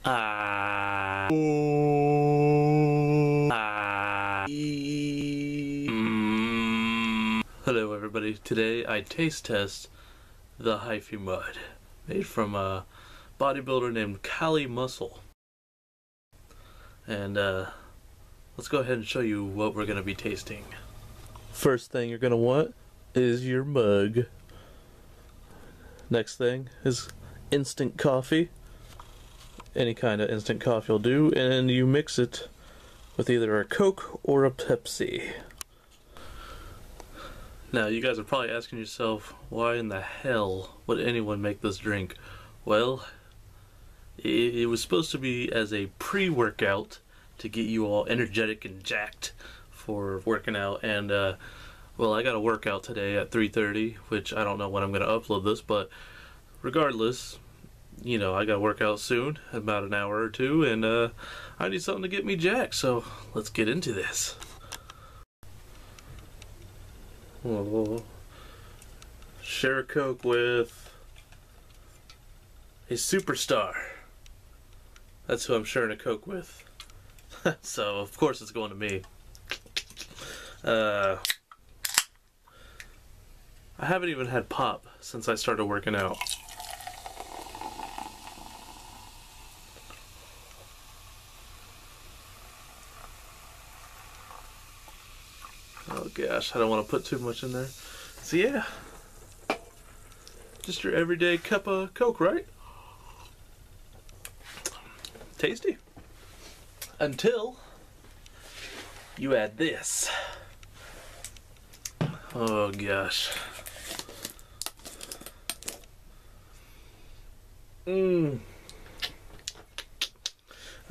Hello everybody, today I taste test the HYPHY Mud, made from a bodybuilder named Cali Muscle. And let's go ahead and show you what we're going to be tasting. First thing you're going to want is your mug. Next thing is instant coffee. Any kind of instant coffee will do, and you mix it with either a Coke or a Pepsi. Now you guys are probably asking yourself, why in the hell would anyone make this drink? Well, it was supposed to be as a pre-workout to get you all energetic and jacked for working out, and well, I got a workout today at 3:30, which I don't know when I'm going to upload this, but regardless, you know, I got to work out soon, about an hour or two, and I need something to get me jacked, so let's get into this. Oh, share a Coke with a superstar. That's who I'm sharing a Coke with. So of course it's going to me. I haven't even had pop since I started working out. Oh gosh, I don't want to put too much in there. So yeah, just your everyday cup of Coke, right? Tasty. Until you add this. Oh gosh.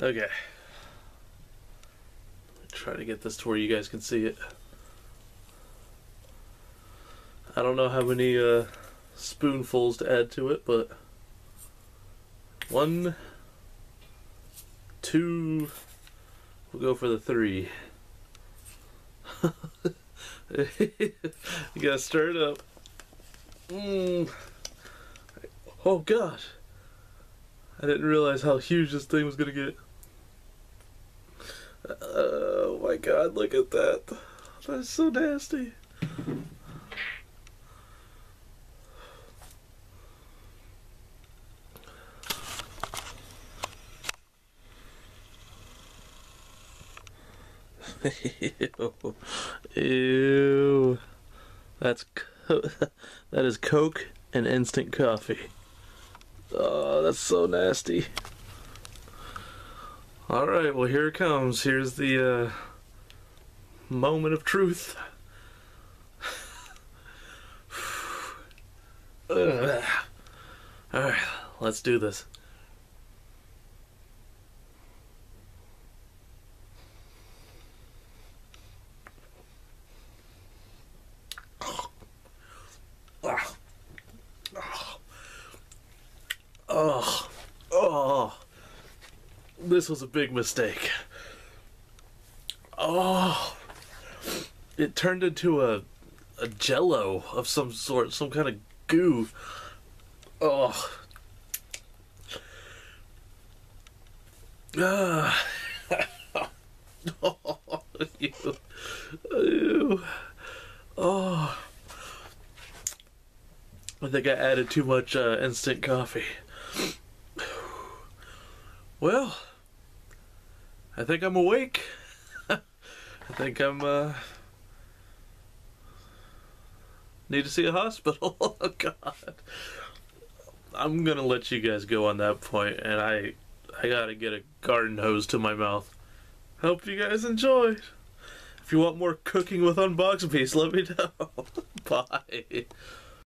Okay. Try to get this to where you guys can see it. I don't know how many spoonfuls to add to it, but 1, 2, we'll go for the 3. You gotta stir it up. Oh gosh, I didn't realize how huge this thing was gonna get. Oh my god, look at that. That's so nasty. Ew. Ew. That is Coke and instant coffee. Oh, that's so nasty. Alright, well here it comes. Here's the moment of truth. Alright, let's do this. Oh, this was a big mistake. Oh, it turned into a jello of some sort, some kind of goo. Oh. Ah. Oh, ew. Ew. Oh. I think I added too much instant coffee. Well, I think I'm awake. I think I'm need to see a hospital. Oh god. I'm gonna let you guys go on that point, and I gotta get a garden hose to my mouth. Hope you guys enjoyed. If you want more cooking with Unboxbeast, let me know. Bye.